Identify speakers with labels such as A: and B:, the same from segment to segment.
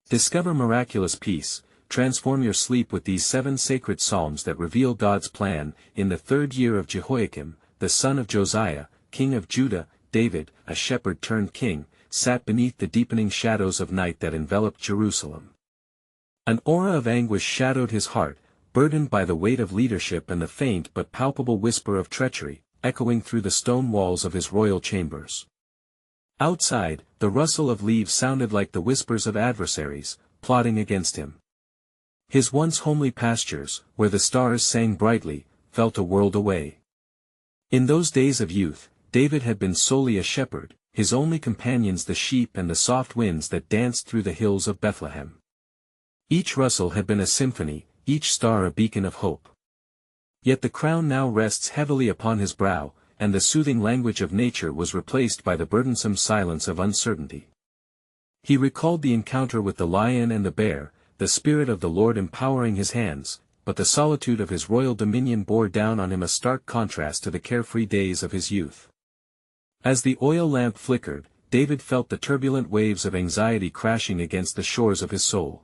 A: Discover miraculous peace. Transform your sleep with these 7 sacred psalms that reveal God's plan. In the 3rd year of Jehoiakim, the son of Josiah, king of Judah, David, a shepherd turned king, sat beneath the deepening shadows of night that enveloped Jerusalem. An aura of anguish shadowed his heart, burdened by the weight of leadership and the faint but palpable whisper of treachery, echoing through the stone walls of his royal chambers. Outside, the rustle of leaves sounded like the whispers of adversaries, plotting against him. His once homely pastures, where the stars sang brightly, felt a world away. In those days of youth, David had been solely a shepherd, his only companions the sheep and the soft winds that danced through the hills of Bethlehem. Each rustle had been a symphony, each star a beacon of hope. Yet the crown now rests heavily upon his brow, and the soothing language of nature was replaced by the burdensome silence of uncertainty. He recalled the encounter with the lion and the bear, the Spirit of the Lord empowering his hands, but the solitude of his royal dominion bore down on him a stark contrast to the carefree days of his youth. As the oil lamp flickered, David felt the turbulent waves of anxiety crashing against the shores of his soul.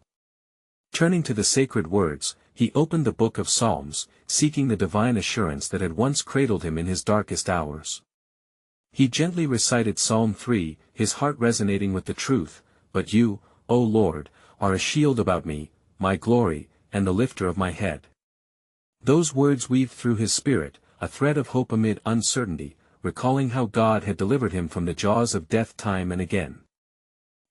A: Turning to the sacred words, he opened the book of Psalms, seeking the divine assurance that had once cradled him in his darkest hours. He gently recited Psalm 3, his heart resonating with the truth, "But you, O Lord, are a shield about me, my glory, and the lifter of my head." Those words weaved through his spirit, a thread of hope amid uncertainty, recalling how God had delivered him from the jaws of death time and again.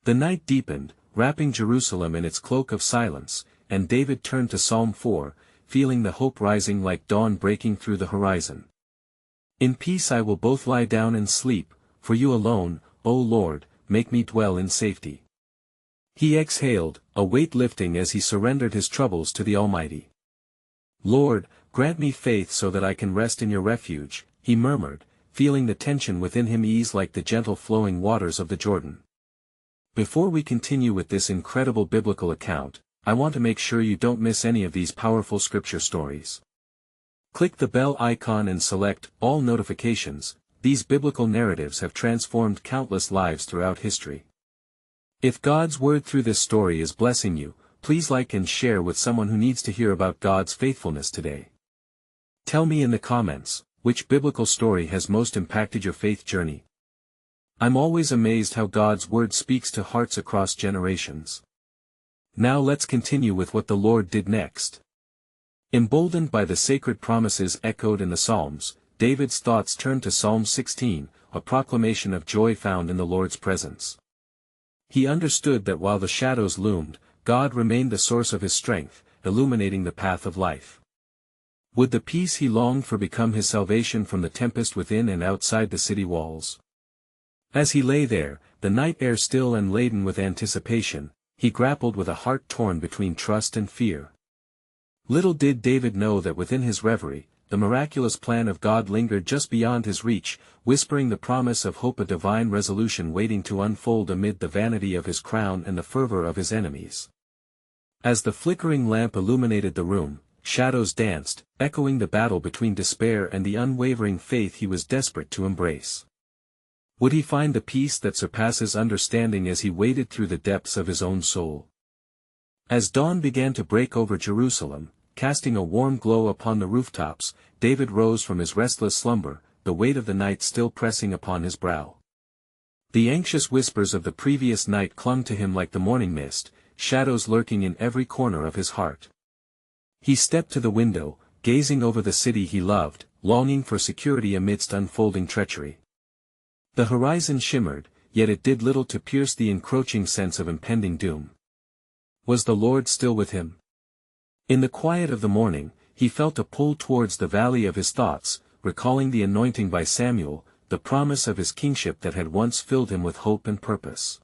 A: The night deepened, wrapping Jerusalem in its cloak of silence, and David turned to Psalm 4, feeling the hope rising like dawn breaking through the horizon. "In peace I will both lie down and sleep, for you alone, O Lord, make me dwell in safety." He exhaled, a weight lifting as he surrendered his troubles to the Almighty. "Lord, grant me faith so that I can rest in your refuge," he murmured, feeling the tension within him ease like the gentle flowing waters of the Jordan. Before we continue with this incredible biblical account, I want to make sure you don't miss any of these powerful scripture stories. Click the bell icon and select All Notifications. These biblical narratives have transformed countless lives throughout history. If God's word through this story is blessing you, please like and share with someone who needs to hear about God's faithfulness today. Tell me in the comments, which biblical story has most impacted your faith journey? I'm always amazed how God's word speaks to hearts across generations. Now let's continue with what the Lord did next. Emboldened by the sacred promises echoed in the Psalms, David's thoughts turned to Psalm 16, a proclamation of joy found in the Lord's presence. He understood that while the shadows loomed, God remained the source of his strength, illuminating the path of life. Would the peace he longed for become his salvation from the tempest within and outside the city walls? As he lay there, the night air still and laden with anticipation, he grappled with a heart torn between trust and fear. Little did David know that within his reverie, the miraculous plan of God lingered just beyond his reach, whispering the promise of hope, a divine resolution waiting to unfold amid the vanity of his crown and the fervor of his enemies. As the flickering lamp illuminated the room, shadows danced, echoing the battle between despair and the unwavering faith he was desperate to embrace. Would he find the peace that surpasses understanding as he waded through the depths of his own soul? As dawn began to break over Jerusalem, casting a warm glow upon the rooftops, David rose from his restless slumber, the weight of the night still pressing upon his brow. The anxious whispers of the previous night clung to him like the morning mist, shadows lurking in every corner of his heart. He stepped to the window, gazing over the city he loved, longing for security amidst unfolding treachery. The horizon shimmered, yet it did little to pierce the encroaching sense of impending doom. Was the Lord still with him? In the quiet of the morning, he felt a pull towards the valley of his thoughts, recalling the anointing by Samuel, the promise of his kingship that had once filled him with hope and purpose.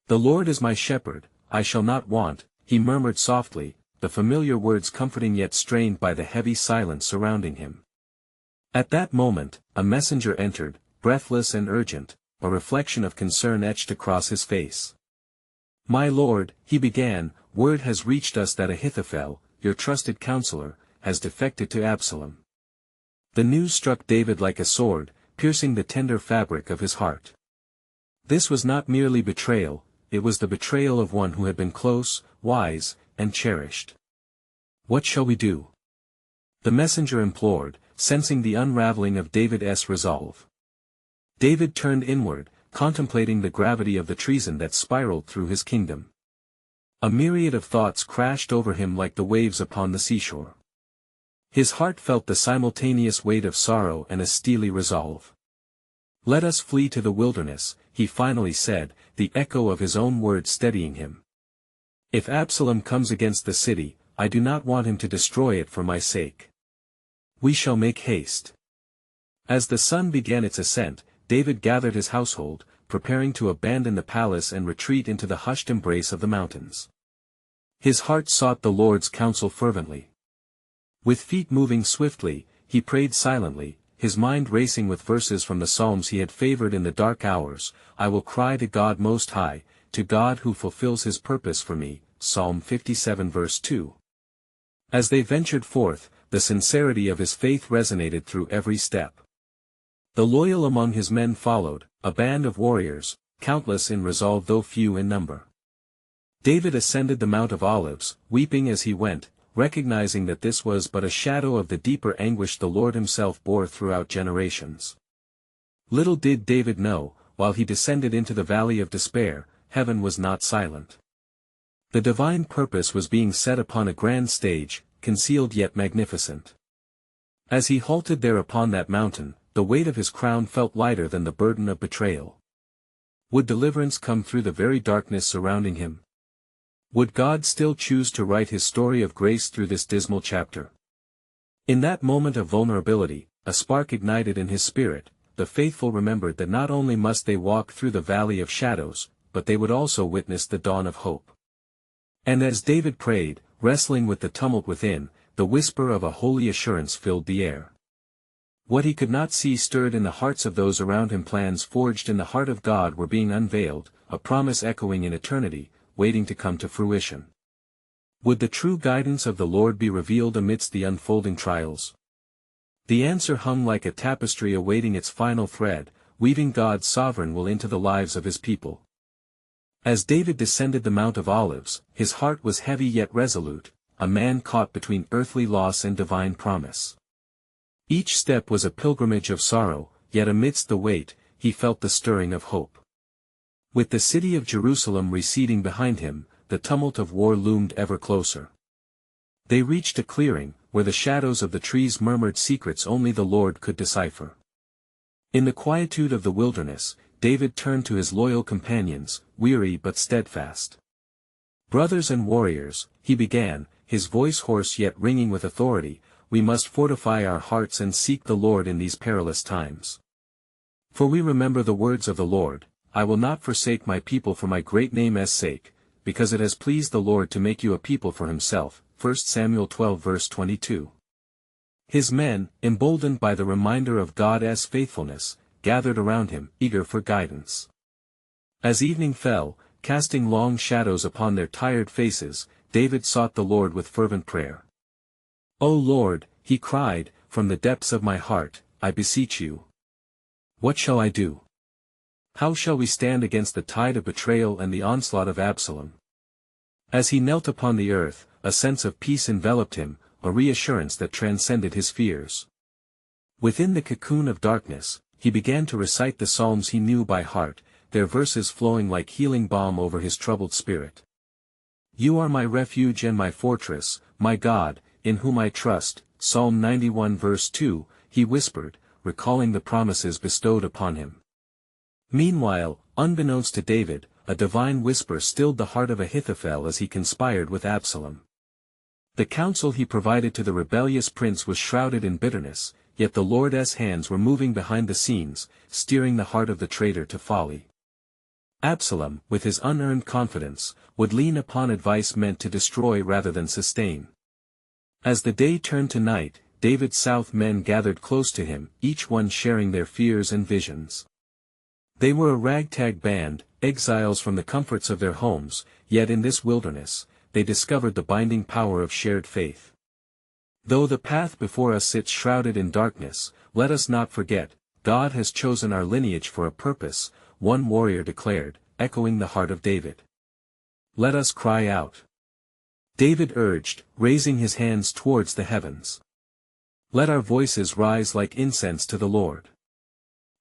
A: "The Lord is my shepherd, I shall not want," he murmured softly, the familiar words comforting yet strained by the heavy silence surrounding him. At that moment, a messenger entered, breathless and urgent, a reflection of concern etched across his face. "My lord," he began, "word has reached us that Ahithophel, your trusted counselor, has defected to Absalom." The news struck David like a sword, piercing the tender fabric of his heart. This was not merely betrayal, it was the betrayal of one who had been close, wise, and cherished. "What shall we do?" the messenger implored, sensing the unraveling of David's resolve. David turned inward, contemplating the gravity of the treason that spiraled through his kingdom. A myriad of thoughts crashed over him like the waves upon the seashore. His heart felt the simultaneous weight of sorrow and a steely resolve. "Let us flee to the wilderness," he finally said, the echo of his own words steadying him. "If Absalom comes against the city, I do not want him to destroy it for my sake. We shall make haste." As the sun began its ascent, David gathered his household, preparing to abandon the palace and retreat into the hushed embrace of the mountains. His heart sought the Lord's counsel fervently. With feet moving swiftly, he prayed silently, his mind racing with verses from the Psalms he had favored in the dark hours. "I will cry to God Most High, to God who fulfills his purpose for me." Psalm 57 verse 2. As they ventured forth, the sincerity of his faith resonated through every step. The loyal among his men followed, a band of warriors, countless in resolve though few in number. David ascended the Mount of Olives, weeping as he went, recognizing that this was but a shadow of the deeper anguish the Lord himself bore throughout generations. Little did David know, while he descended into the valley of despair, heaven was not silent. The divine purpose was being set upon a grand stage, concealed yet magnificent. As he halted there upon that mountain, the weight of his crown felt lighter than the burden of betrayal. Would deliverance come through the very darkness surrounding him? Would God still choose to write his story of grace through this dismal chapter? In that moment of vulnerability, a spark ignited in his spirit. The faithful remembered that not only must they walk through the valley of shadows, but they would also witness the dawn of hope. And as David prayed, wrestling with the tumult within, the whisper of a holy assurance filled the air. What he could not see stirred in the hearts of those around him. Plans forged in the heart of God were being unveiled, a promise echoing in eternity, waiting to come to fruition. Would the true guidance of the Lord be revealed amidst the unfolding trials? The answer hung like a tapestry awaiting its final thread, weaving God's sovereign will into the lives of his people. As David descended the Mount of Olives, his heart was heavy yet resolute, a man caught between earthly loss and divine promise. Each step was a pilgrimage of sorrow, yet amidst the weight, he felt the stirring of hope. With the city of Jerusalem receding behind him, the tumult of war loomed ever closer. They reached a clearing, where the shadows of the trees murmured secrets only the Lord could decipher. In the quietude of the wilderness, David turned to his loyal companions, weary but steadfast. "Brothers and warriors," he began, his voice hoarse yet ringing with authority, "we must fortify our hearts and seek the Lord in these perilous times. For we remember the words of the Lord, 'I will not forsake my people for my great name's sake, because it has pleased the Lord to make you a people for himself.' 1 Samuel 12 verse 22. His men, emboldened by the reminder of God's faithfulness, gathered around him, eager for guidance. As evening fell, casting long shadows upon their tired faces, David sought the Lord with fervent prayer. "O Lord," he cried, "from the depths of my heart, I beseech you. What shall I do? How shall we stand against the tide of betrayal and the onslaught of Absalom?" As he knelt upon the earth, a sense of peace enveloped him, a reassurance that transcended his fears. Within the cocoon of darkness, he began to recite the Psalms he knew by heart, their verses flowing like healing balm over his troubled spirit. "You are my refuge and my fortress, my God, in whom I trust." Psalm 91 verse 2, he whispered, recalling the promises bestowed upon him. Meanwhile, unbeknownst to David, a divine whisper stilled the heart of Ahithophel as he conspired with Absalom. The counsel he provided to the rebellious prince was shrouded in bitterness, yet the Lord's hands were moving behind the scenes, steering the heart of the traitor to folly. Absalom, with his unearned confidence, would lean upon advice meant to destroy rather than sustain. As the day turned to night, David's South men gathered close to him, each one sharing their fears and visions. They were a ragtag band, exiles from the comforts of their homes, yet in this wilderness, they discovered the binding power of shared faith. "Though the path before us sits shrouded in darkness, let us not forget, God has chosen our lineage for a purpose," one warrior declared, echoing the heart of David. Let us cry out. David urged, raising his hands towards the heavens. Let our voices rise like incense to the Lord.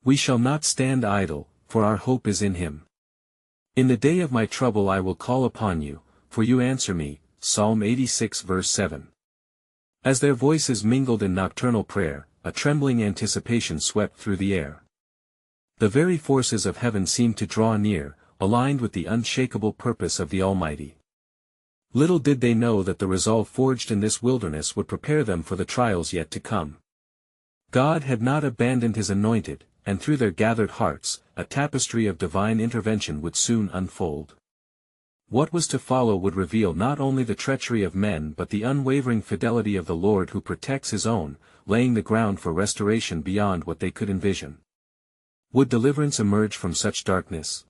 A: We shall not stand idle, for our hope is in him. In the day of my trouble I will call upon you, for you answer me. Psalm 86 verse 7. As their voices mingled in nocturnal prayer, a trembling anticipation swept through the air. The very forces of heaven seemed to draw near, aligned with the unshakable purpose of the Almighty. Little did they know that the resolve forged in this wilderness would prepare them for the trials yet to come. God had not abandoned his anointed, and through their gathered hearts, a tapestry of divine intervention would soon unfold. What was to follow would reveal not only the treachery of men but the unwavering fidelity of the Lord who protects his own, laying the ground for restoration beyond what they could envision. Would deliverance emerge from such darkness?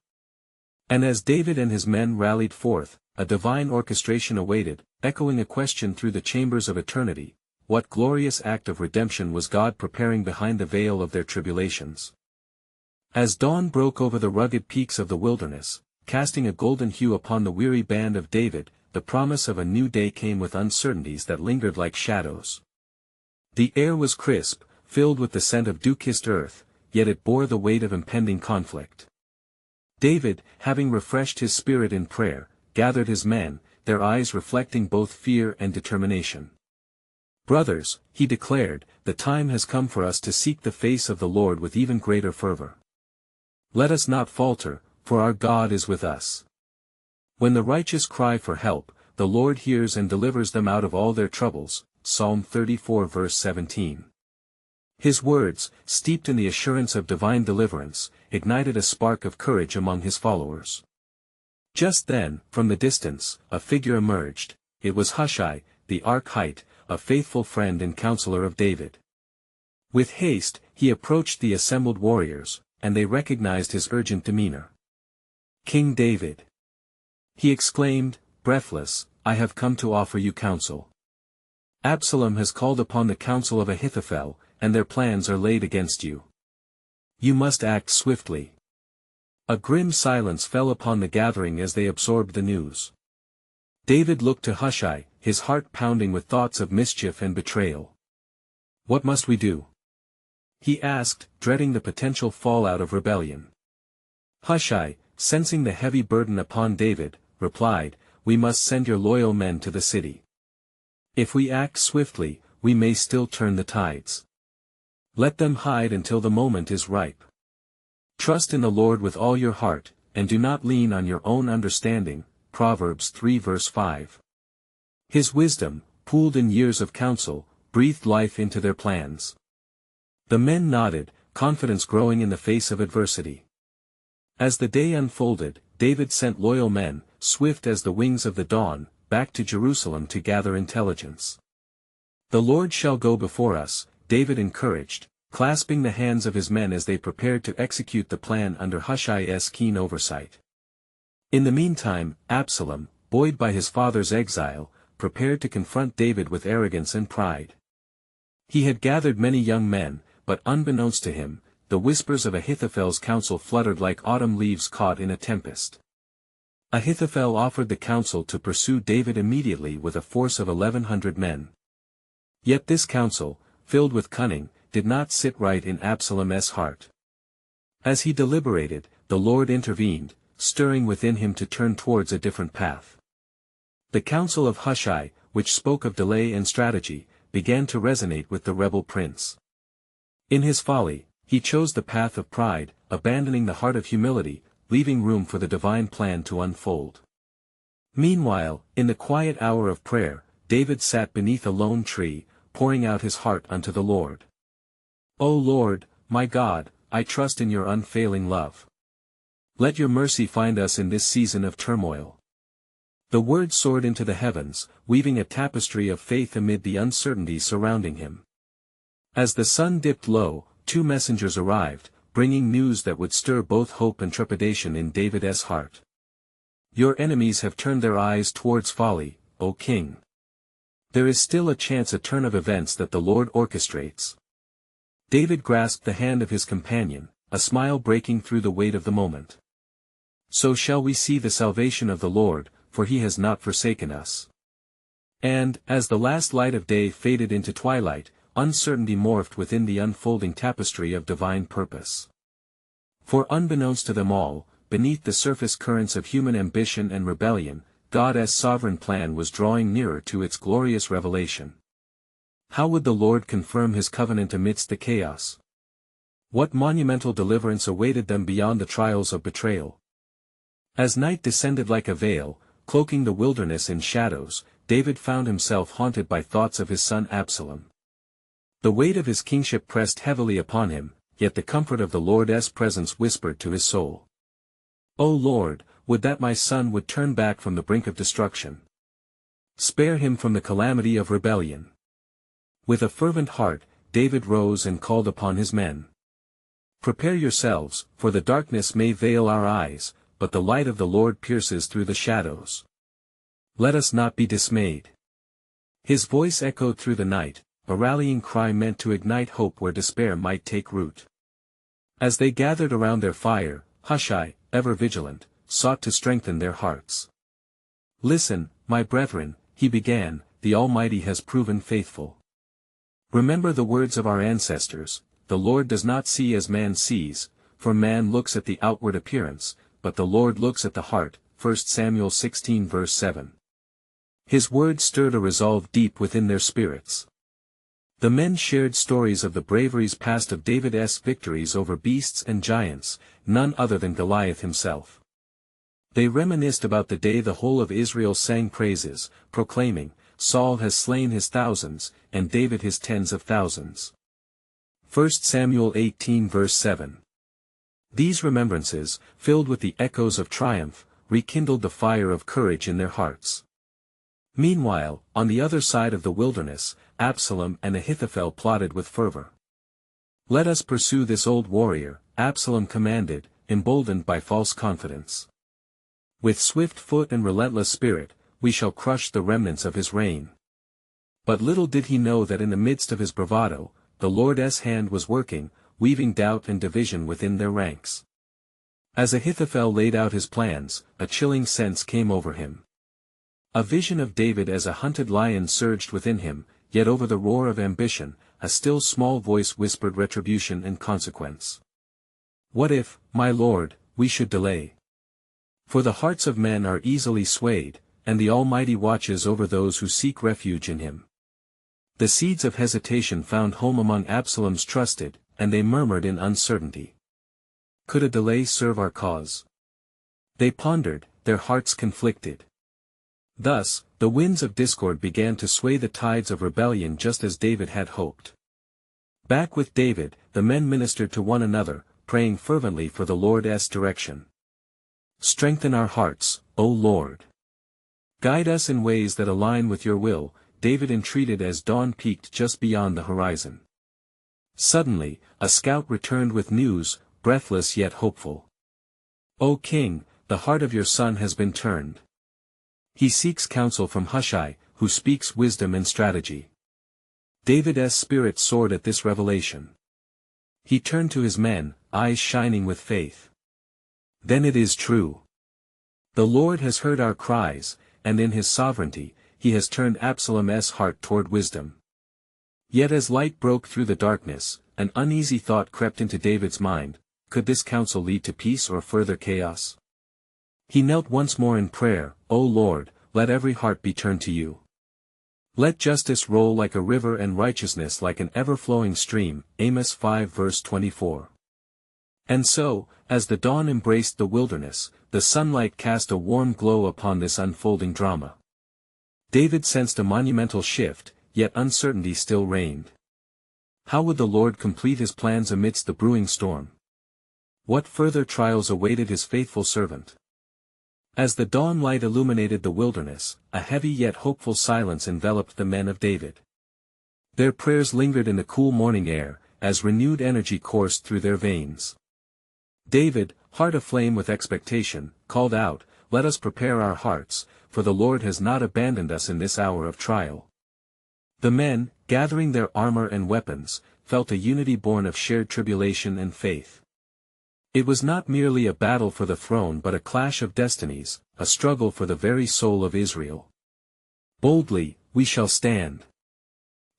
A: And as David and his men rallied forth, a divine orchestration awaited, echoing a question through the chambers of eternity: what glorious act of redemption was God preparing behind the veil of their tribulations? As dawn broke over the rugged peaks of the wilderness, casting a golden hue upon the weary band of David, the promise of a new day came with uncertainties that lingered like shadows. The air was crisp, filled with the scent of dew-kissed earth, yet it bore the weight of impending conflict. David, having refreshed his spirit in prayer, gathered his men, their eyes reflecting both fear and determination. Brothers, he declared, the time has come for us to seek the face of the Lord with even greater fervor. Let us not falter, for our God is with us. When the righteous cry for help, the Lord hears and delivers them out of all their troubles. Psalm 34 verse 17. His words, steeped in the assurance of divine deliverance, ignited a spark of courage among his followers. Just then, from the distance, a figure emerged. It was Hushai, the Archite, a faithful friend and counselor of David. With haste, he approached the assembled warriors, and they recognized his urgent demeanor. King David, he exclaimed, breathless, I have come to offer you counsel. Absalom has called upon the counsel of Ahithophel, and their plans are laid against you. You must act swiftly. A grim silence fell upon the gathering as they absorbed the news. David looked to Hushai, his heart pounding with thoughts of mischief and betrayal. What must we do? He asked, dreading the potential fallout of rebellion. Hushai, sensing the heavy burden upon David, replied, We must send your loyal men to the city. If we act swiftly, we may still turn the tides. Let them hide until the moment is ripe. Trust in the Lord with all your heart, and do not lean on your own understanding. Proverbs 3 verse 5. His wisdom, pooled in years of counsel, breathed life into their plans. The men nodded, confidence growing in the face of adversity. As the day unfolded, David sent loyal men, swift as the wings of the dawn, back to Jerusalem to gather intelligence. The Lord shall go before us, David encouraged, clasping the hands of his men as they prepared to execute the plan under Hushai's keen oversight. In the meantime, Absalom, buoyed by his father's exile, prepared to confront David with arrogance and pride. He had gathered many young men, but unbeknownst to him, the whispers of Ahithophel's counsel fluttered like autumn leaves caught in a tempest. Ahithophel offered the counsel to pursue David immediately with a force of 1,100 men. Yet this counsel, filled with cunning, did not sit right in Absalom's heart. As he deliberated, the Lord intervened, stirring within him to turn towards a different path. The counsel of Hushai, which spoke of delay and strategy, began to resonate with the rebel prince. In his folly, he chose the path of pride, abandoning the heart of humility, leaving room for the divine plan to unfold. Meanwhile, in the quiet hour of prayer, David sat beneath a lone tree, pouring out his heart unto the Lord. O Lord, my God, I trust in your unfailing love. Let your mercy find us in this season of turmoil. The word soared into the heavens, weaving a tapestry of faith amid the uncertainty surrounding him. As the sun dipped low, 2 messengers arrived, bringing news that would stir both hope and trepidation in David's heart. Your enemies have turned their eyes towards folly, O king. There is still a chance, a turn of events that the Lord orchestrates. David grasped the hand of his companion, a smile breaking through the weight of the moment. So shall we see the salvation of the Lord, for he has not forsaken us. And, as the last light of day faded into twilight, uncertainty morphed within the unfolding tapestry of divine purpose. For unbeknownst to them all, beneath the surface currents of human ambition and rebellion, God's sovereign plan was drawing nearer to its glorious revelation. How would the Lord confirm his covenant amidst the chaos? What monumental deliverance awaited them beyond the trials of betrayal? As night descended like a veil, cloaking the wilderness in shadows, David found himself haunted by thoughts of his son Absalom. The weight of his kingship pressed heavily upon him, yet the comfort of the Lord's presence whispered to his soul. O Lord, would that my son would turn back from the brink of destruction. Spare him from the calamity of rebellion. With a fervent heart, David rose and called upon his men. Prepare yourselves, for the darkness may veil our eyes, but the light of the Lord pierces through the shadows. Let us not be dismayed. His voice echoed through the night, a rallying cry meant to ignite hope where despair might take root. As they gathered around their fire, Hushai, ever vigilant, sought to strengthen their hearts. Listen, my brethren, he began, the Almighty has proven faithful. Remember the words of our ancestors, the Lord does not see as man sees, for man looks at the outward appearance, but the Lord looks at the heart, 1 Samuel 16 verse 7. His words stirred a resolve deep within their spirits. The men shared stories of the braveries past of David's victories over beasts and giants, none other than Goliath himself. They reminisced about the day the whole of Israel sang praises, proclaiming, Saul has slain his thousands, and David his tens of thousands. 1 Samuel 18 verse 7. These remembrances, filled with the echoes of triumph, rekindled the fire of courage in their hearts. Meanwhile, on the other side of the wilderness, Absalom and Ahithophel plotted with fervor. Let us pursue this old warrior, Absalom commanded, emboldened by false confidence. With swift foot and relentless spirit, we shall crush the remnants of his reign. But little did he know that in the midst of his bravado, the Lord's hand was working, weaving doubt and division within their ranks. As Ahithophel laid out his plans, a chilling sense came over him. A vision of David as a hunted lion surged within him, yet over the roar of ambition, a still small voice whispered retribution and consequence. What if, my lord, we should delay? For the hearts of men are easily swayed, and the Almighty watches over those who seek refuge in him. The seeds of hesitation found home among Absalom's trusted, and they murmured in uncertainty. Could a delay serve our cause? They pondered, their hearts conflicted. Thus, the winds of discord began to sway the tides of rebellion just as David had hoped. Back with David, the men ministered to one another, praying fervently for the Lord's direction. Strengthen our hearts, O Lord. Guide us in ways that align with your will, David entreated as dawn peaked just beyond the horizon. Suddenly, a scout returned with news, breathless yet hopeful. O king, the heart of your son has been turned. He seeks counsel from Hushai, who speaks wisdom and strategy. David's spirit soared at this revelation. He turned to his men, eyes shining with faith. Then it is true. The Lord has heard our cries, and in his sovereignty, he has turned Absalom's heart toward wisdom. Yet as light broke through the darkness, an uneasy thought crept into David's mind, could this counsel lead to peace or further chaos? He knelt once more in prayer, O Lord, let every heart be turned to you. Let justice roll like a river and righteousness like an ever-flowing stream, Amos 5 verse 24. And so, as the dawn embraced the wilderness, the sunlight cast a warm glow upon this unfolding drama. David sensed a monumental shift, yet uncertainty still reigned. How would the Lord complete his plans amidst the brewing storm? What further trials awaited his faithful servant? As the dawn light illuminated the wilderness, a heavy yet hopeful silence enveloped the men of David. Their prayers lingered in the cool morning air, as renewed energy coursed through their veins. David, heart aflame with expectation, called out, Let us prepare our hearts, for the Lord has not abandoned us in this hour of trial. The men, gathering their armor and weapons, felt a unity born of shared tribulation and faith. It was not merely a battle for the throne but a clash of destinies, a struggle for the very soul of Israel. Boldly, we shall stand.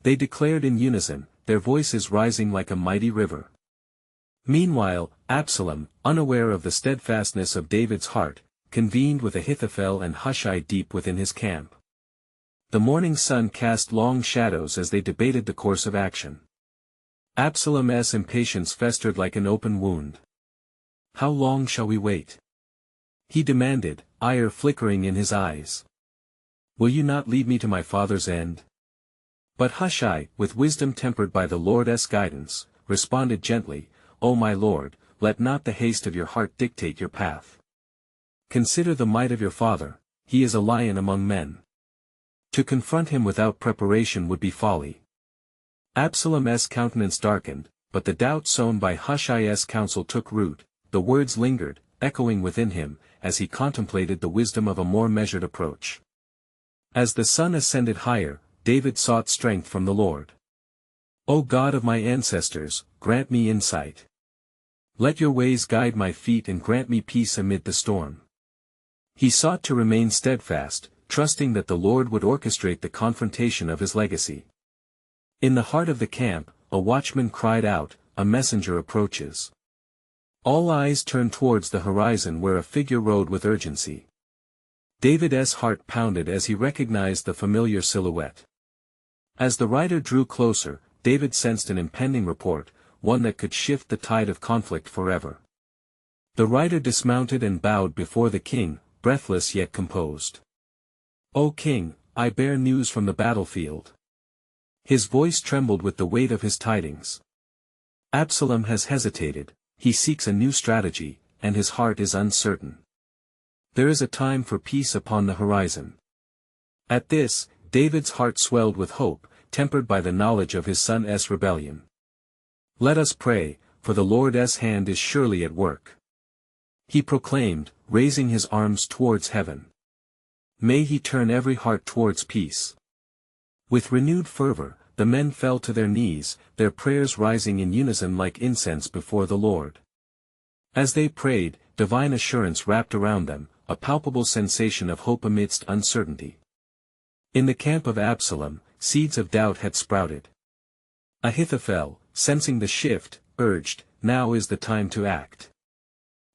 A: They declared in unison, their voices rising like a mighty river. Meanwhile, Absalom, unaware of the steadfastness of David's heart, convened with Ahithophel and Hushai deep within his camp. The morning sun cast long shadows as they debated the course of action. Absalom's impatience festered like an open wound. "How long shall we wait?" he demanded, ire flickering in his eyes. "Will you not lead me to my father's end?" But Hushai, with wisdom tempered by the Lord's guidance, responded gently, "O my lord, let not the haste of your heart dictate your path. Consider the might of your father, he is a lion among men. To confront him without preparation would be folly." Absalom's countenance darkened, but the doubt sown by Hushai's counsel took root, the words lingered, echoing within him, as he contemplated the wisdom of a more measured approach. As the sun ascended higher, David sought strength from the Lord. "O God of my ancestors, grant me insight. Let your ways guide my feet and grant me peace amid the storm." He sought to remain steadfast, trusting that the Lord would orchestrate the confrontation of his legacy. In the heart of the camp, a watchman cried out, "A messenger approaches." All eyes turned towards the horizon where a figure rode with urgency. David's heart pounded as he recognized the familiar silhouette. As the rider drew closer, David sensed an impending report, one that could shift the tide of conflict forever. The rider dismounted and bowed before the king, breathless yet composed. "O king, I bear news from the battlefield." His voice trembled with the weight of his tidings. "Absalom has hesitated, he seeks a new strategy, and his heart is uncertain. There is a time for peace upon the horizon." At this, David's heart swelled with hope, tempered by the knowledge of his son's rebellion. "Let us pray, for the Lord's hand is surely at work," he proclaimed, raising his arms towards heaven. "May he turn every heart towards peace." With renewed fervor, the men fell to their knees, their prayers rising in unison like incense before the Lord. As they prayed, divine assurance wrapped around them, a palpable sensation of hope amidst uncertainty. In the camp of Absalom, seeds of doubt had sprouted. Ahithophel, sensing the shift, urged, "Now is the time to act.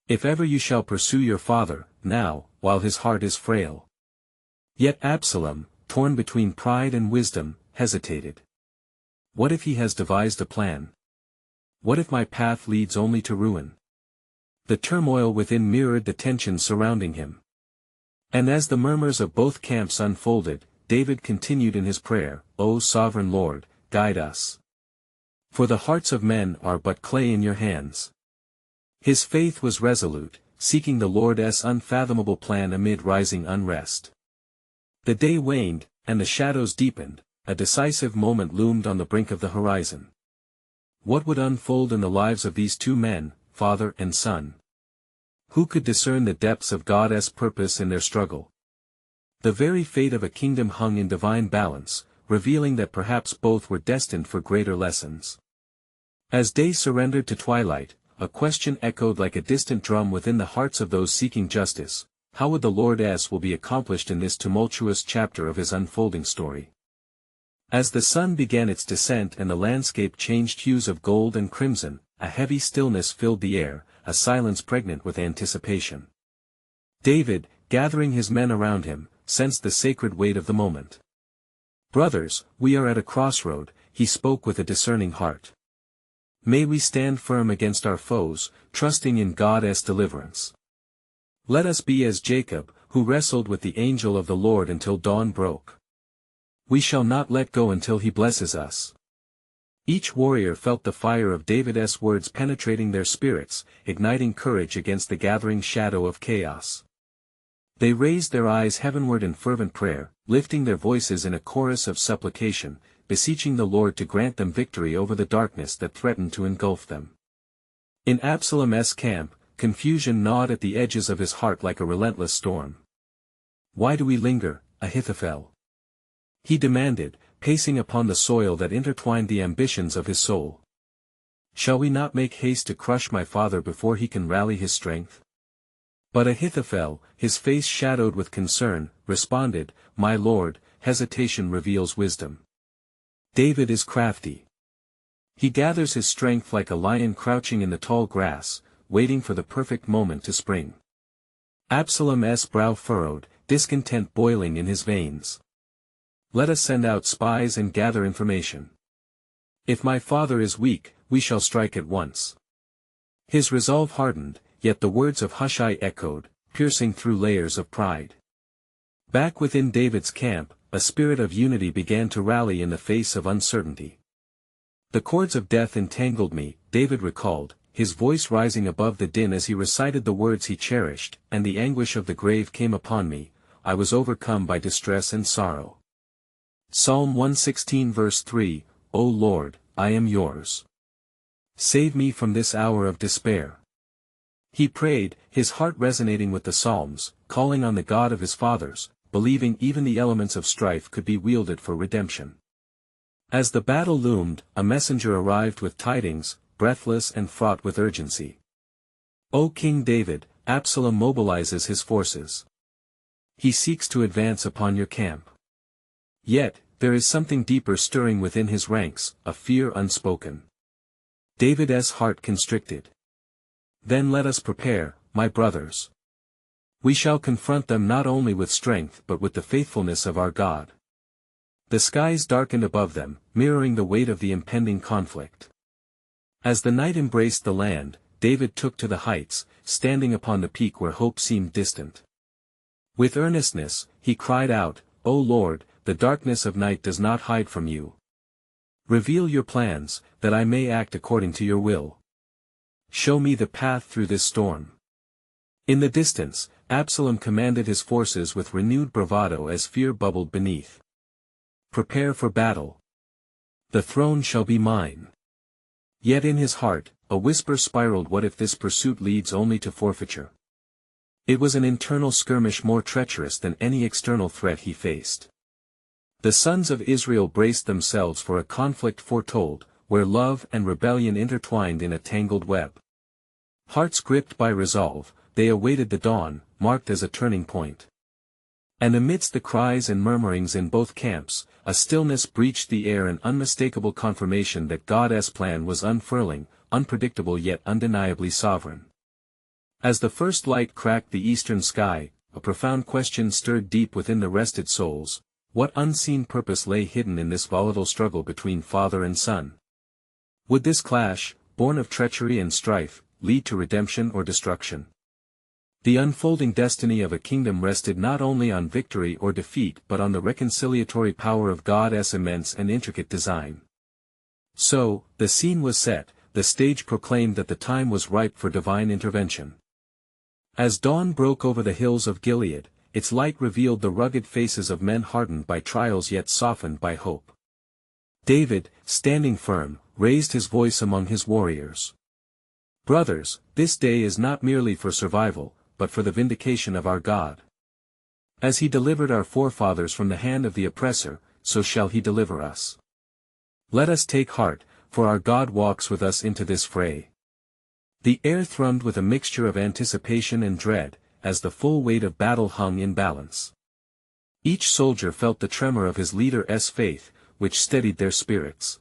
A: If ever you shall pursue your father, now, while his heart is frail." Yet Absalom, torn between pride and wisdom, hesitated. "What if he has devised a plan? What if my path leads only to ruin?" The turmoil within mirrored the tension surrounding him. And as the murmurs of both camps unfolded, David continued in his prayer, "O sovereign Lord, guide us. For the hearts of men are but clay in your hands." His faith was resolute, seeking the Lord's unfathomable plan amid rising unrest. The day waned, and the shadows deepened, a decisive moment loomed on the brink of the horizon. What would unfold in the lives of these two men, father and son? Who could discern the depths of God's purpose in their struggle? The very fate of a kingdom hung in divine balance, revealing that perhaps both were destined for greater lessons. As day surrendered to twilight, a question echoed like a distant drum within the hearts of those seeking justice: how would the Lord's will be accomplished in this tumultuous chapter of his unfolding story? As the sun began its descent and the landscape changed hues of gold and crimson, a heavy stillness filled the air, a silence pregnant with anticipation. David, gathering his men around him, sensed the sacred weight of the moment. "Brothers, we are at a crossroad," he spoke with a discerning heart. "May we stand firm against our foes, trusting in God's deliverance. Let us be as Jacob, who wrestled with the angel of the Lord until dawn broke. We shall not let go until he blesses us." Each warrior felt the fire of David's words penetrating their spirits, igniting courage against the gathering shadow of chaos. They raised their eyes heavenward in fervent prayer, lifting their voices in a chorus of supplication, beseeching the Lord to grant them victory over the darkness that threatened to engulf them. In Absalom's camp, confusion gnawed at the edges of his heart like a relentless storm. "Why do we linger, Ahithophel?" he demanded, pacing upon the soil that intertwined the ambitions of his soul. "Shall we not make haste to crush my father before he can rally his strength?" But Ahithophel, his face shadowed with concern, responded, "My lord, hesitation reveals wisdom. David is crafty. He gathers his strength like a lion crouching in the tall grass, waiting for the perfect moment to spring." Absalom's brow furrowed, discontent boiling in his veins. "Let us send out spies and gather information. If my father is weak, we shall strike at once." His resolve hardened, yet the words of Hushai echoed, piercing through layers of pride. Back within David's camp, a spirit of unity began to rally in the face of uncertainty. "The cords of death entangled me," David recalled, his voice rising above the din as he recited the words he cherished, "and the anguish of the grave came upon me, I was overcome by distress and sorrow." Psalm 116 verse 3, "O Lord, I am yours. Save me from this hour of despair." He prayed, his heart resonating with the Psalms, calling on the God of his fathers, believing even the elements of strife could be wielded for redemption. As the battle loomed, a messenger arrived with tidings, breathless and fraught with urgency. "O King David, Absalom mobilizes his forces. He seeks to advance upon your camp. Yet, there is something deeper stirring within his ranks, a fear unspoken." David's heart constricted. "Then let us prepare, my brothers. We shall confront them not only with strength but with the faithfulness of our God." The skies darkened above them, mirroring the weight of the impending conflict. As the night embraced the land, David took to the heights, standing upon the peak where hope seemed distant. With earnestness, he cried out, "O Lord, the darkness of night does not hide from you. Reveal your plans, that I may act according to your will. Show me the path through this storm." In the distance, Absalom commanded his forces with renewed bravado as fear bubbled beneath. "Prepare for battle. The throne shall be mine." Yet in his heart, a whisper spiraled, what if this pursuit leads only to forfeiture? It was an internal skirmish more treacherous than any external threat he faced. The sons of Israel braced themselves for a conflict foretold, where love and rebellion intertwined in a tangled web. Hearts gripped by resolve, they awaited the dawn, marked as a turning point. And amidst the cries and murmurings in both camps, a stillness breached the air, an unmistakable confirmation that God's plan was unfurling, unpredictable yet undeniably sovereign. As the first light cracked the eastern sky, a profound question stirred deep within the rested souls: what unseen purpose lay hidden in this volatile struggle between father and son? Would this clash, born of treachery and strife, lead to redemption or destruction? The unfolding destiny of a kingdom rested not only on victory or defeat but on the reconciliatory power of God's immense and intricate design. So, the scene was set, the stage proclaimed that the time was ripe for divine intervention. As dawn broke over the hills of Gilead, its light revealed the rugged faces of men hardened by trials yet softened by hope. David, standing firm, raised his voice among his warriors. "Brothers, this day is not merely for survival, but for the vindication of our God. As he delivered our forefathers from the hand of the oppressor, so shall he deliver us. Let us take heart, for our God walks with us into this fray." The air thrummed with a mixture of anticipation and dread, as the full weight of battle hung in balance. Each soldier felt the tremor of his leader's faith, which steadied their spirits.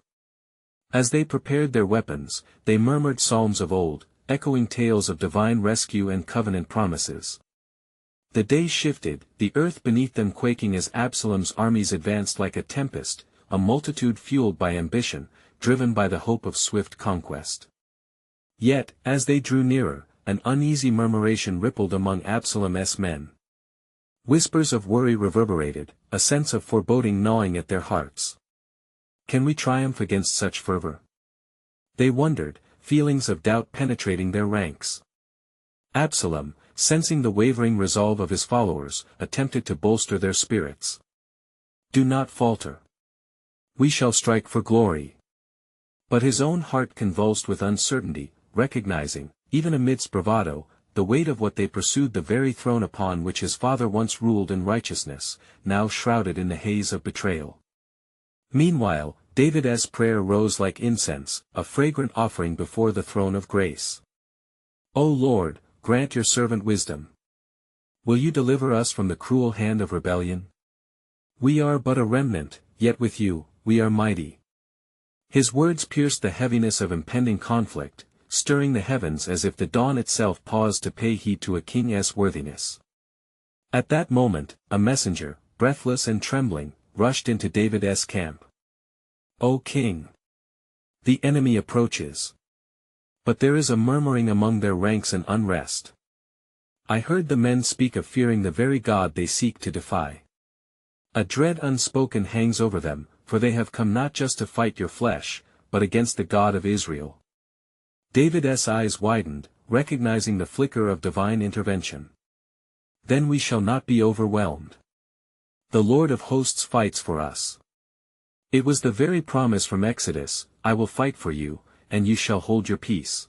A: As they prepared their weapons, they murmured psalms of old, echoing tales of divine rescue and covenant promises. The day shifted, the earth beneath them quaking as Absalom's armies advanced like a tempest, a multitude fueled by ambition, driven by the hope of swift conquest. Yet, as they drew nearer, an uneasy murmuration rippled among Absalom's men. Whispers of worry reverberated, a sense of foreboding gnawing at their hearts. Can we triumph against such fervor? They wondered, feelings of doubt penetrating their ranks. Absalom, sensing the wavering resolve of his followers, attempted to bolster their spirits. "Do not falter. We shall strike for glory." But his own heart convulsed with uncertainty, recognizing, even amidst bravado, the weight of what they pursued, the very throne upon which his father once ruled in righteousness, now shrouded in the haze of betrayal. Meanwhile, David's prayer rose like incense, a fragrant offering before the throne of grace. "O Lord, grant your servant wisdom. Will you deliver us from the cruel hand of rebellion? We are but a remnant, yet with you, we are mighty. His words pierced the heaviness of impending conflict, stirring the heavens as if the dawn itself paused to pay heed to a king's worthiness. At that moment, a messenger, breathless and trembling, rushed into David's camp. "O king! The enemy approaches. But there is a murmuring among their ranks and unrest. I heard the men speak of fearing the very God they seek to defy. A dread unspoken hangs over them, for they have come not just to fight your flesh, but against the God of Israel." David's eyes widened, recognizing the flicker of divine intervention. "Then we shall not be overwhelmed. The Lord of hosts fights for us." It was the very promise from Exodus, "I will fight for you, and you shall hold your peace."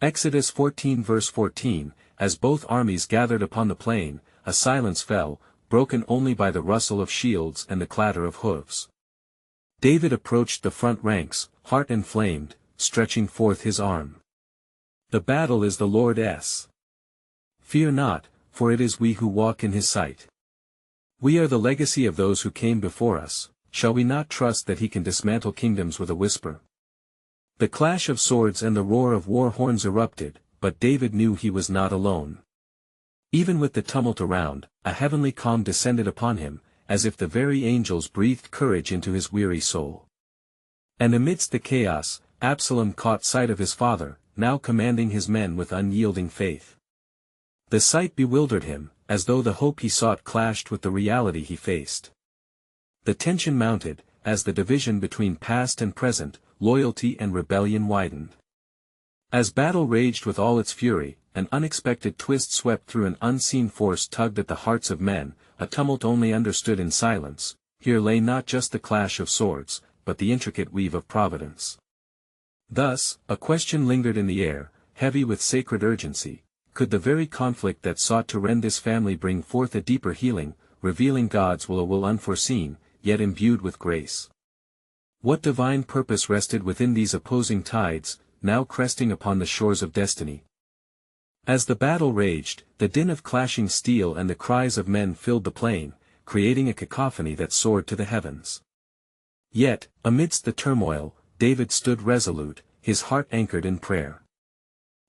A: Exodus 14 verse 14, as both armies gathered upon the plain, a silence fell, broken only by the rustle of shields and the clatter of hooves. David approached the front ranks, heart inflamed, stretching forth his arm. "The battle is the Lord's. Fear not, for it is we who walk in his sight. We are the legacy of those who came before us, shall we not trust that he can dismantle kingdoms with a whisper?" The clash of swords and the roar of war horns erupted, but David knew he was not alone. Even with the tumult around, a heavenly calm descended upon him, as if the very angels breathed courage into his weary soul. And amidst the chaos, Absalom caught sight of his father, now commanding his men with unyielding faith. The sight bewildered him, as though the hope he sought clashed with the reality he faced. The tension mounted, as the division between past and present, loyalty and rebellion widened. As battle raged with all its fury, an unexpected twist swept through. An unseen force tugged at the hearts of men, a tumult only understood in silence. Here lay not just the clash of swords, but the intricate weave of providence. Thus, a question lingered in the air, heavy with sacred urgency: could the very conflict that sought to rend this family bring forth a deeper healing, revealing God's will unforeseen, yet imbued with grace? What divine purpose rested within these opposing tides, now cresting upon the shores of destiny? As the battle raged, the din of clashing steel and the cries of men filled the plain, creating a cacophony that soared to the heavens. Yet, amidst the turmoil, David stood resolute, his heart anchored in prayer.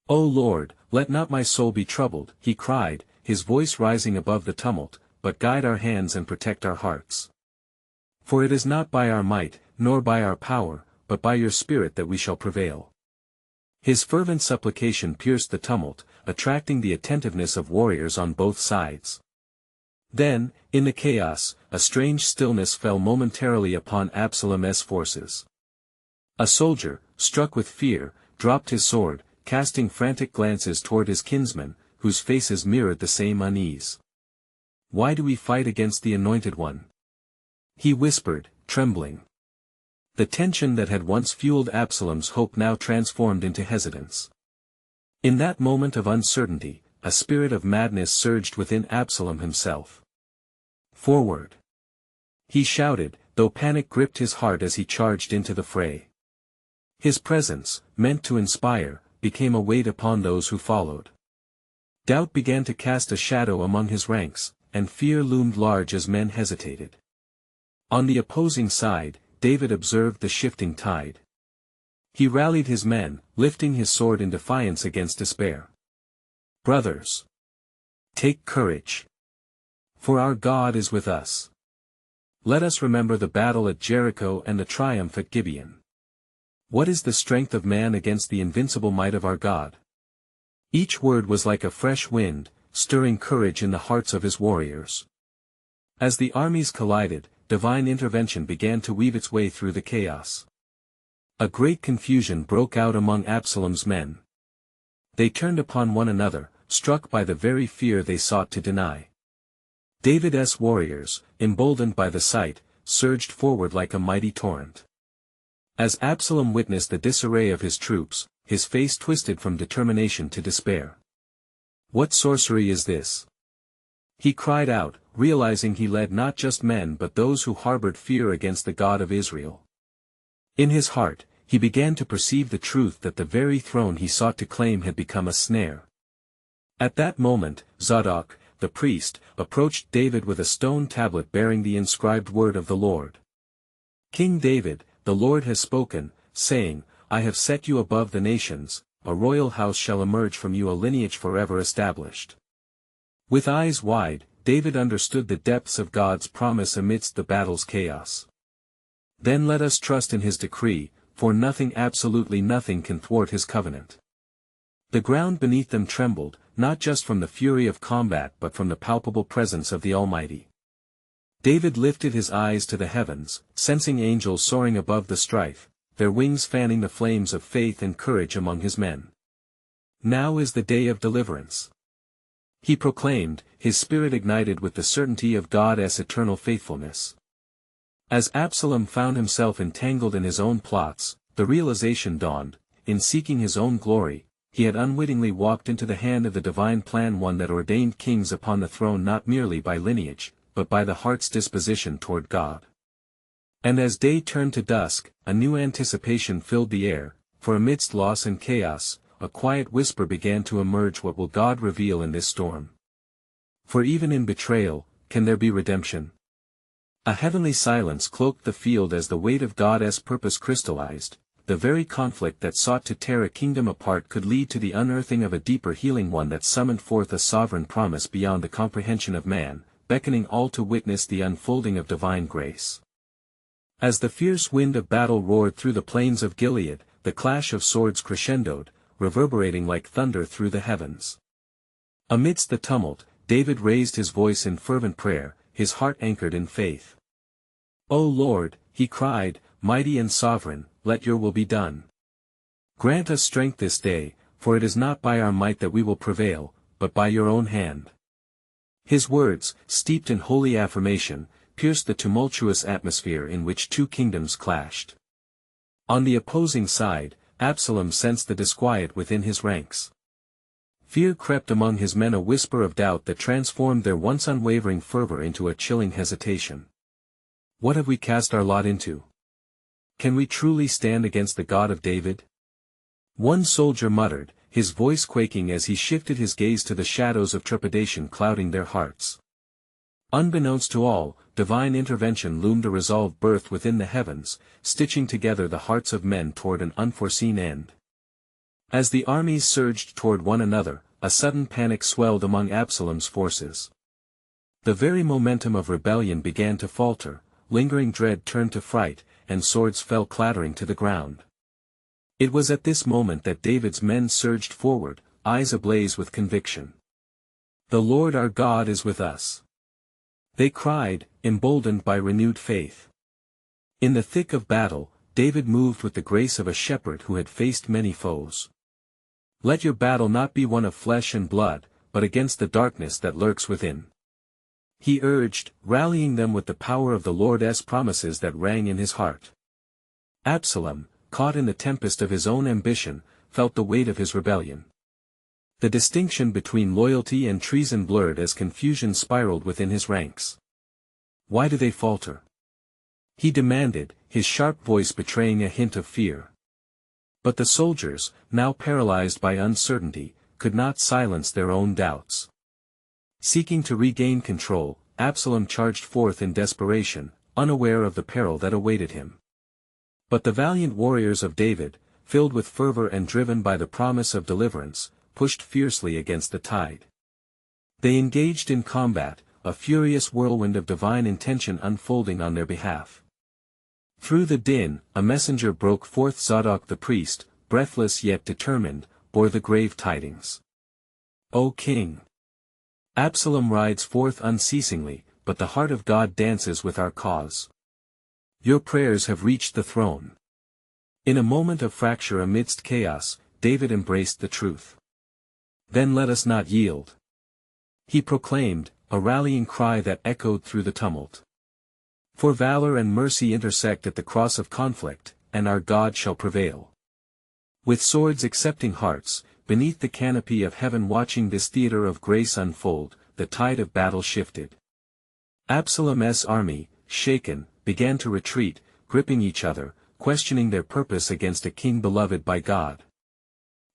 A: "O Lord, let not my soul be troubled," he cried, his voice rising above the tumult, "but guide our hands and protect our hearts. For it is not by our might, nor by our power, but by your Spirit that we shall prevail." His fervent supplication pierced the tumult, attracting the attentiveness of warriors on both sides. Then, in the chaos, a strange stillness fell momentarily upon Absalom's forces. A soldier, struck with fear, dropped his sword, casting frantic glances toward his kinsmen, whose faces mirrored the same unease. "Why do we fight against the Anointed One?" he whispered, trembling. The tension that had once fueled Absalom's hope now transformed into hesitance. In that moment of uncertainty, a spirit of madness surged within Absalom himself. "Forward!" he shouted, though panic gripped his heart as he charged into the fray. His presence, meant to inspire, became a weight upon those who followed. Doubt began to cast a shadow among his ranks, and fear loomed large as men hesitated. On the opposing side, David observed the shifting tide. He rallied his men, lifting his sword in defiance against despair. "Brothers, take courage. For our God is with us. Let us remember the battle at Jericho and the triumph at Gibeon. What is the strength of man against the invincible might of our God?" Each word was like a fresh wind, stirring courage in the hearts of his warriors. As the armies collided, divine intervention began to weave its way through the chaos. A great confusion broke out among Absalom's men. They turned upon one another, struck by the very fear they sought to deny. David's warriors, emboldened by the sight, surged forward like a mighty torrent. As Absalom witnessed the disarray of his troops, his face twisted from determination to despair. "What sorcery is this?" he cried out, realizing he led not just men but those who harbored fear against the God of Israel. In his heart, he began to perceive the truth that the very throne he sought to claim had become a snare. At that moment, Zadok, the priest, approached David with a stone tablet bearing the inscribed word of the Lord. King David, the Lord has spoken, saying, I have set you above the nations, a royal house shall emerge from you, a lineage forever established. With eyes wide, David understood the depths of God's promise amidst the battle's chaos. Then let us trust in his decree, for nothing, absolutely nothing, can thwart his covenant. The ground beneath them trembled, not just from the fury of combat but from the palpable presence of the Almighty. David lifted his eyes to the heavens, sensing angels soaring above the strife, their wings fanning the flames of faith and courage among his men. Now is the day of deliverance. He proclaimed, his spirit ignited with the certainty of God's eternal faithfulness. As Absalom found himself entangled in his own plots, the realization dawned, in seeking his own glory, he had unwittingly walked into the hand of the divine plan, one that ordained kings upon the throne not merely by lineage, but by the heart's disposition toward God. And as day turned to dusk, a new anticipation filled the air, for amidst loss and chaos, a quiet whisper began to emerge. What will God reveal in this storm? For even in betrayal, can there be redemption? A heavenly silence cloaked the field as the weight of God's purpose crystallized. The very conflict that sought to tear a kingdom apart could lead to the unearthing of a deeper healing, one that summoned forth a sovereign promise beyond the comprehension of man, beckoning all to witness the unfolding of divine grace. As the fierce wind of battle roared through the plains of Gilead, the clash of swords crescendoed, reverberating like thunder through the heavens. Amidst the tumult, David raised his voice in fervent prayer, his heart anchored in faith. O Lord, he cried, mighty and sovereign, let your will be done. Grant us strength this day, for it is not by our might that we will prevail, but by your own hand. His words, steeped in holy affirmation, pierced the tumultuous atmosphere in which two kingdoms clashed. On the opposing side, Absalom sensed the disquiet within his ranks. Fear crept among his men, a whisper of doubt that transformed their once unwavering fervor into a chilling hesitation. What have we cast our lot into? Can we truly stand against the God of David? One soldier muttered, his voice quaking as he shifted his gaze to the shadows of trepidation clouding their hearts. Unbeknownst to all, divine intervention loomed, a resolve birthed within the heavens, stitching together the hearts of men toward an unforeseen end. As the armies surged toward one another, a sudden panic swelled among Absalom's forces. The very momentum of rebellion began to falter, lingering dread turned to fright, and swords fell clattering to the ground. It was at this moment that David's men surged forward, eyes ablaze with conviction. The Lord our God is with us. They cried, emboldened by renewed faith. In the thick of battle, David moved with the grace of a shepherd who had faced many foes. Let your battle not be one of flesh and blood, but against the darkness that lurks within. He urged, rallying them with the power of the Lord's promises that rang in his heart. Absalom, caught in the tempest of his own ambition, felt the weight of his rebellion. The distinction between loyalty and treason blurred as confusion spiraled within his ranks. Why do they falter? He demanded, his sharp voice betraying a hint of fear. But the soldiers, now paralyzed by uncertainty, could not silence their own doubts. Seeking to regain control, Absalom charged forth in desperation, unaware of the peril that awaited him. But the valiant warriors of David, filled with fervor and driven by the promise of deliverance, pushed fiercely against the tide. They engaged in combat, a furious whirlwind of divine intention unfolding on their behalf. Through the din, a messenger broke forth. Zadok the priest, breathless yet determined, bore the grave tidings. O King! Absalom rides forth unceasingly, but the heart of God dances with our cause. Your prayers have reached the throne. In a moment of fracture amidst chaos, David embraced the truth. Then let us not yield. He proclaimed, a rallying cry that echoed through the tumult. For valor and mercy intersect at the cross of conflict, and our God shall prevail. With swords accepting hearts, beneath the canopy of heaven watching this theater of grace unfold, the tide of battle shifted. Absalom's army, shaken, began to retreat, gripping each other, questioning their purpose against a king beloved by God.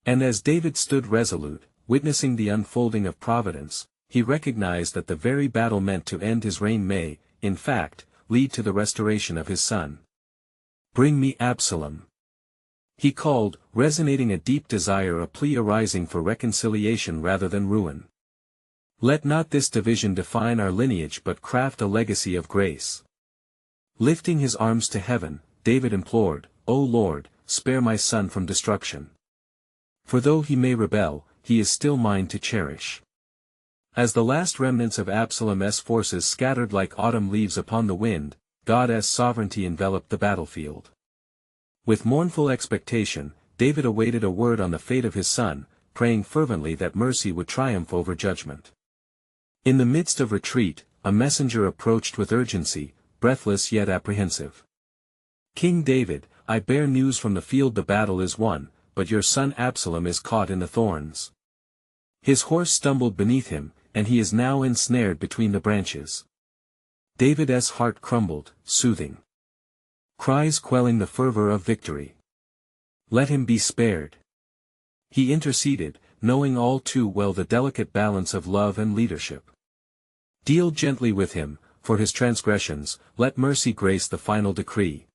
A: And as David stood resolute, witnessing the unfolding of providence, he recognized that the very battle meant to end his reign may, in fact, lead to the restoration of his son. "Bring me Absalom," he called, resonating a deep desire, a plea arising for reconciliation rather than ruin. "Let not this division define our lineage but craft a legacy of grace." Lifting his arms to heaven, David implored, "O Lord, spare my son from destruction. For though he may rebel, he is still mine to cherish." As the last remnants of Absalom's forces scattered like autumn leaves upon the wind, God's sovereignty enveloped the battlefield. With mournful expectation, David awaited a word on the fate of his son, praying fervently that mercy would triumph over judgment. In the midst of retreat, a messenger approached with urgency, breathless yet apprehensive. "King David, I bear news from the field. The battle is won, but your son Absalom is caught in the thorns. His horse stumbled beneath him, and he is now ensnared between the branches." David's heart crumbled, soothing cries quelling the fervor of victory. "Let him be spared." He interceded, knowing all too well the delicate balance of love and leadership. "Deal gently with him, for his transgressions, let mercy grace the final decree."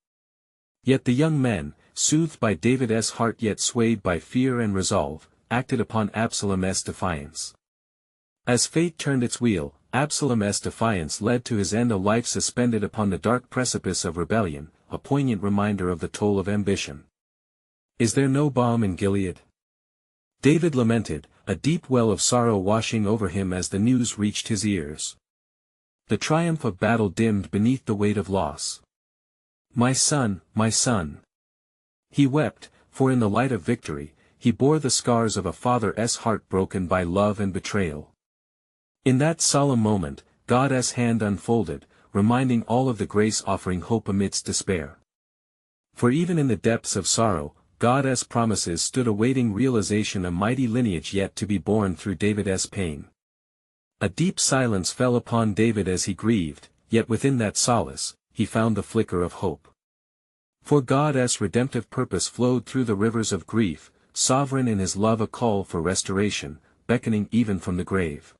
A: Yet the young men, soothed by David's heart yet swayed by fear and resolve, acted upon Absalom's defiance. As fate turned its wheel, Absalom's defiance led to his end, a life suspended upon the dark precipice of rebellion, a poignant reminder of the toll of ambition. "Is there no balm in Gilead?" David lamented, a deep well of sorrow washing over him as the news reached his ears. The triumph of battle dimmed beneath the weight of loss. My son," he wept, for in the light of victory, he bore the scars of a father's heart broken by love and betrayal. In that solemn moment, God's hand unfolded, reminding all of the grace, offering hope amidst despair. For even in the depths of sorrow, God's promises stood awaiting realization, a mighty lineage yet to be born through David's pain. A deep silence fell upon David as he grieved, yet within that solace, he found the flicker of hope. For God's redemptive purpose flowed through the rivers of grief, sovereign in his love, a call for restoration, beckoning even from the grave.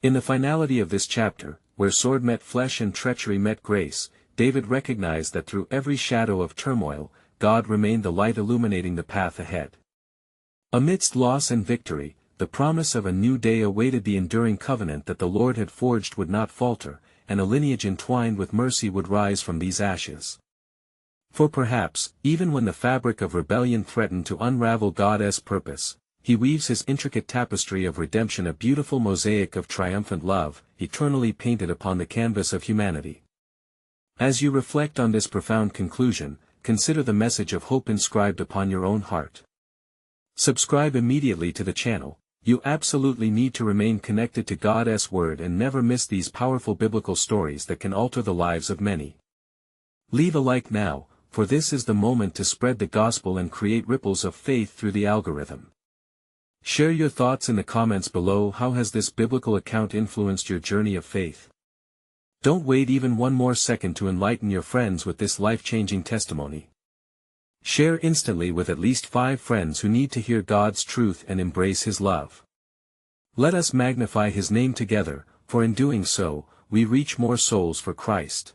A: In the finality of this chapter, where sword met flesh and treachery met grace, David recognized that through every shadow of turmoil, God remained the light illuminating the path ahead. Amidst loss and victory, the promise of a new day awaited. The enduring covenant that the Lord had forged would not falter, and a lineage entwined with mercy would rise from these ashes. For perhaps, even when the fabric of rebellion threatened to unravel God's purpose, He weaves His intricate tapestry of redemption, a beautiful mosaic of triumphant love, eternally painted upon the canvas of humanity. As you reflect on this profound conclusion, consider the message of hope inscribed upon your own heart. Subscribe immediately to the channel. You absolutely need to remain connected to God's Word and never miss these powerful biblical stories that can alter the lives of many. Leave a like now, for this is the moment to spread the gospel and create ripples of faith through the algorithm. Share your thoughts in the comments below. How has this biblical account influenced your journey of faith? Don't wait even one more second to enlighten your friends with this life-changing testimony. Share instantly with at least 5 friends who need to hear God's truth and embrace His love. Let us magnify His name together, for in doing so, we reach more souls for Christ.